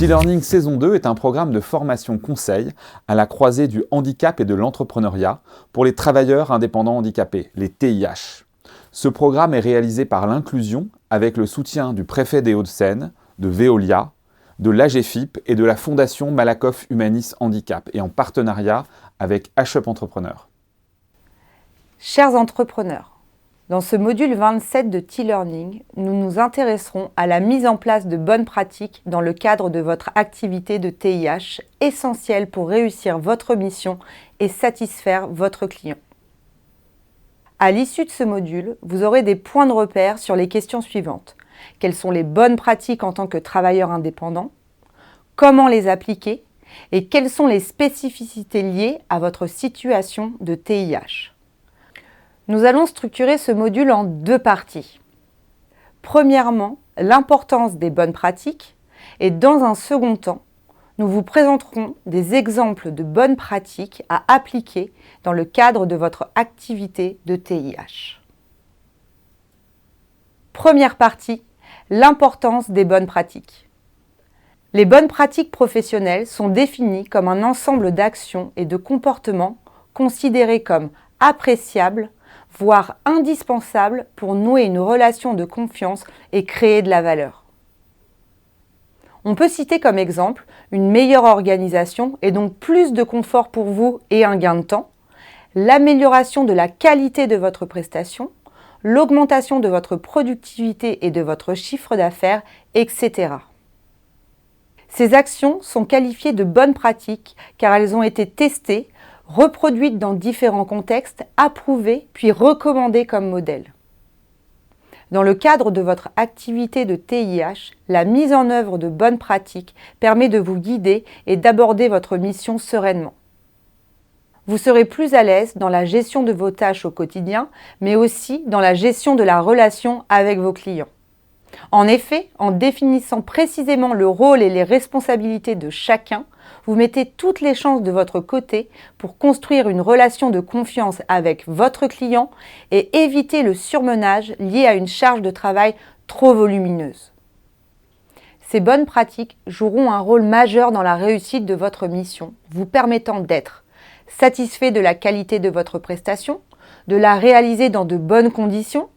T-Learning saison 2 est un programme de formation conseil à la croisée du handicap et de l'entrepreneuriat pour les travailleurs indépendants handicapés, les TIH. Ce programme est réalisé par l'Inclusion avec le soutien du préfet des Hauts-de-Seine, de Veolia, de l'AGFIP et de la Fondation Malakoff Humanis Handicap et en partenariat avec HUP Entrepreneur. Chers entrepreneurs, dans ce module 27 de T-Learning, nous nous intéresserons à la mise en place de bonnes pratiques dans le cadre de votre activité de TIH, essentielle pour réussir votre mission et satisfaire votre client. À l'issue de ce module, vous aurez des points de repère sur les questions suivantes. Quelles sont les bonnes pratiques en tant que travailleur indépendant? Comment les appliquer? Et quelles sont les spécificités liées à votre situation de TIH? Nous allons structurer ce module en deux parties. Premièrement, l'importance des bonnes pratiques et dans un second temps, nous vous présenterons des exemples de bonnes pratiques à appliquer dans le cadre de votre activité de TIH. Première partie, l'importance des bonnes pratiques. Les bonnes pratiques professionnelles sont définies comme un ensemble d'actions et de comportements considérés comme appréciables, voire indispensables pour nouer une relation de confiance et créer de la valeur. On peut citer comme exemple une meilleure organisation et donc plus de confort pour vous et un gain de temps, l'amélioration de la qualité de votre prestation, l'augmentation de votre productivité et de votre chiffre d'affaires, etc. Ces actions sont qualifiées de bonnes pratiques car elles ont été testées, reproduites dans différents contextes, approuvées puis recommandées comme modèle. Dans le cadre de votre activité de TIH, la mise en œuvre de bonnes pratiques permet de vous guider et d'aborder votre mission sereinement. Vous serez plus à l'aise dans la gestion de vos tâches au quotidien, mais aussi dans la gestion de la relation avec vos clients. En effet, en définissant précisément le rôle et les responsabilités de chacun, vous mettez toutes les chances de votre côté pour construire une relation de confiance avec votre client et éviter le surmenage lié à une charge de travail trop volumineuse. Ces bonnes pratiques joueront un rôle majeur dans la réussite de votre mission, vous permettant d'être satisfait de la qualité de votre prestation, de la réaliser dans de bonnes conditions,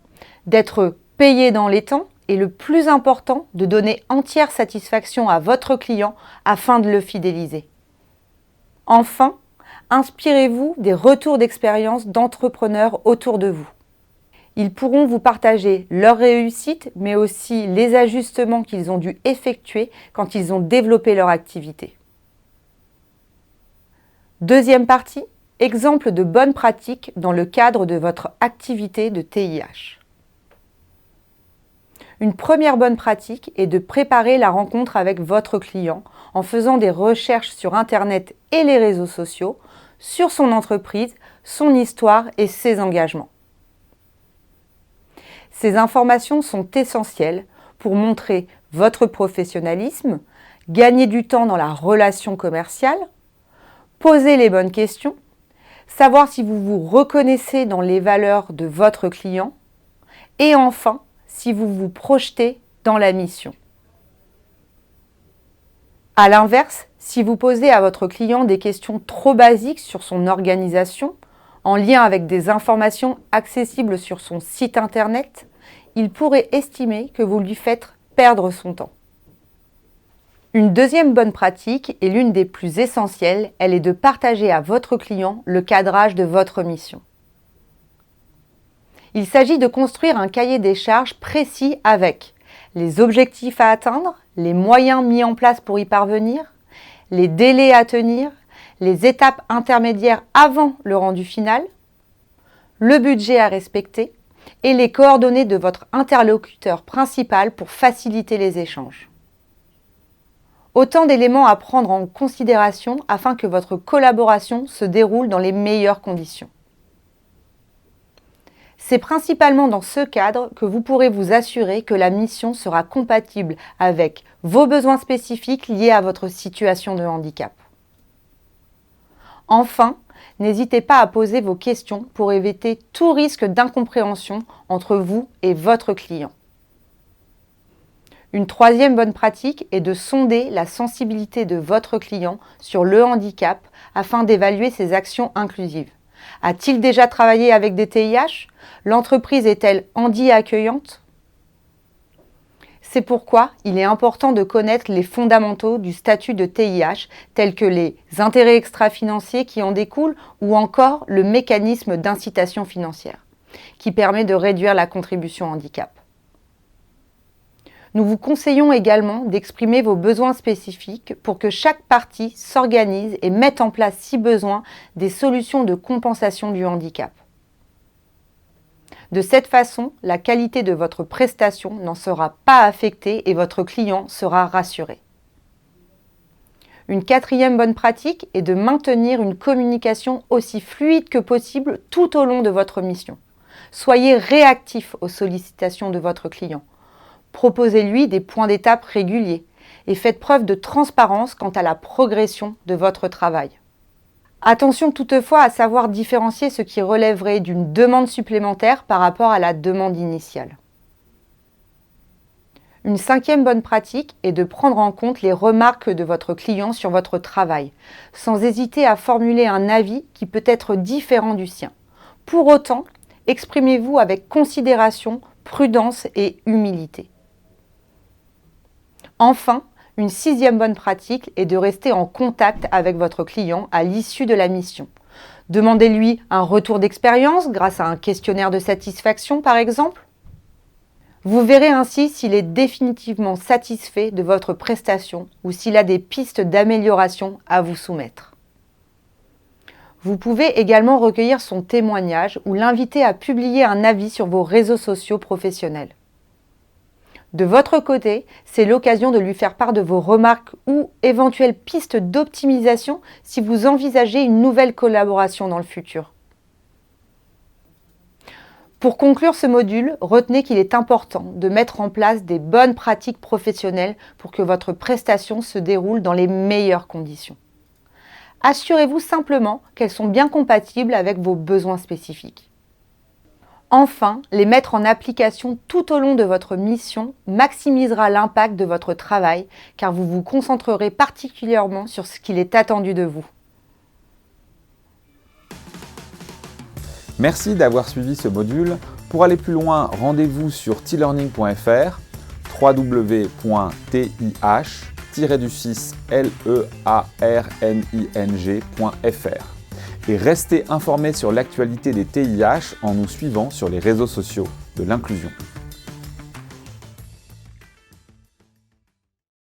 d'être payé dans les temps et le plus important, de donner entière satisfaction à votre client afin de le fidéliser. Enfin, inspirez-vous des retours d'expérience d'entrepreneurs autour de vous. Ils pourront vous partager leurs réussites, mais aussi les ajustements qu'ils ont dû effectuer quand ils ont développé leur activité. Deuxième partie, exemple de bonnes pratiques dans le cadre de votre activité de TIH. Une première bonne pratique est de préparer la rencontre avec votre client en faisant des recherches sur Internet et les réseaux sociaux, sur son entreprise, son histoire et ses engagements. Ces informations sont essentielles pour montrer votre professionnalisme, gagner du temps dans la relation commerciale, poser les bonnes questions, savoir si vous vous reconnaissez dans les valeurs de votre client et enfin, si vous vous projetez dans la mission. A l'inverse, si vous posez à votre client des questions trop basiques sur son organisation, en lien avec des informations accessibles sur son site internet, il pourrait estimer que vous lui faites perdre son temps. Une deuxième bonne pratique et l'une des plus essentielles, elle est de partager à votre client le cadrage de votre mission. Il s'agit de construire un cahier des charges précis avec les objectifs à atteindre, les moyens mis en place pour y parvenir, les délais à tenir, les étapes intermédiaires avant le rendu final, le budget à respecter et les coordonnées de votre interlocuteur principal pour faciliter les échanges. Autant d'éléments à prendre en considération afin que votre collaboration se déroule dans les meilleures conditions. C'est principalement dans ce cadre que vous pourrez vous assurer que la mission sera compatible avec vos besoins spécifiques liés à votre situation de handicap. Enfin, n'hésitez pas à poser vos questions pour éviter tout risque d'incompréhension entre vous et votre client. Une troisième bonne pratique est de sonder la sensibilité de votre client sur le handicap afin d'évaluer ses actions inclusives. A-t-il déjà travaillé avec des TIH? L'entreprise est-elle handi-accueillante? C'est pourquoi il est important de connaître les fondamentaux du statut de TIH, tels que les intérêts extra-financiers qui en découlent ou encore le mécanisme d'incitation financière, qui permet de réduire la contribution handicap. Nous vous conseillons également d'exprimer vos besoins spécifiques pour que chaque partie s'organise et mette en place, si besoin, des solutions de compensation du handicap. De cette façon, la qualité de votre prestation n'en sera pas affectée et votre client sera rassuré. Une quatrième bonne pratique est de maintenir une communication aussi fluide que possible tout au long de votre mission. Soyez réactif aux sollicitations de votre client. Proposez-lui des points d'étape réguliers et faites preuve de transparence quant à la progression de votre travail. Attention toutefois à savoir différencier ce qui relèverait d'une demande supplémentaire par rapport à la demande initiale. Une cinquième bonne pratique est de prendre en compte les remarques de votre client sur votre travail, sans hésiter à formuler un avis qui peut être différent du sien. Pour autant, exprimez-vous avec considération, prudence et humilité. Enfin, une sixième bonne pratique est de rester en contact avec votre client à l'issue de la mission. Demandez-lui un retour d'expérience grâce à un questionnaire de satisfaction par exemple. Vous verrez ainsi s'il est définitivement satisfait de votre prestation ou s'il a des pistes d'amélioration à vous soumettre. Vous pouvez également recueillir son témoignage ou l'inviter à publier un avis sur vos réseaux sociaux professionnels. De votre côté, c'est l'occasion de lui faire part de vos remarques ou éventuelles pistes d'optimisation si vous envisagez une nouvelle collaboration dans le futur. Pour conclure ce module, retenez qu'il est important de mettre en place des bonnes pratiques professionnelles pour que votre prestation se déroule dans les meilleures conditions. Assurez-vous simplement qu'elles sont bien compatibles avec vos besoins spécifiques. Enfin, les mettre en application tout au long de votre mission maximisera l'impact de votre travail car vous vous concentrerez particulièrement sur ce qu'il est attendu de vous. Merci d'avoir suivi ce module. Pour aller plus loin, rendez-vous sur tlearning.fr, www.tirning.fr et restez informés sur l'actualité des TIH en nous suivant sur les réseaux sociaux de l'inclusion.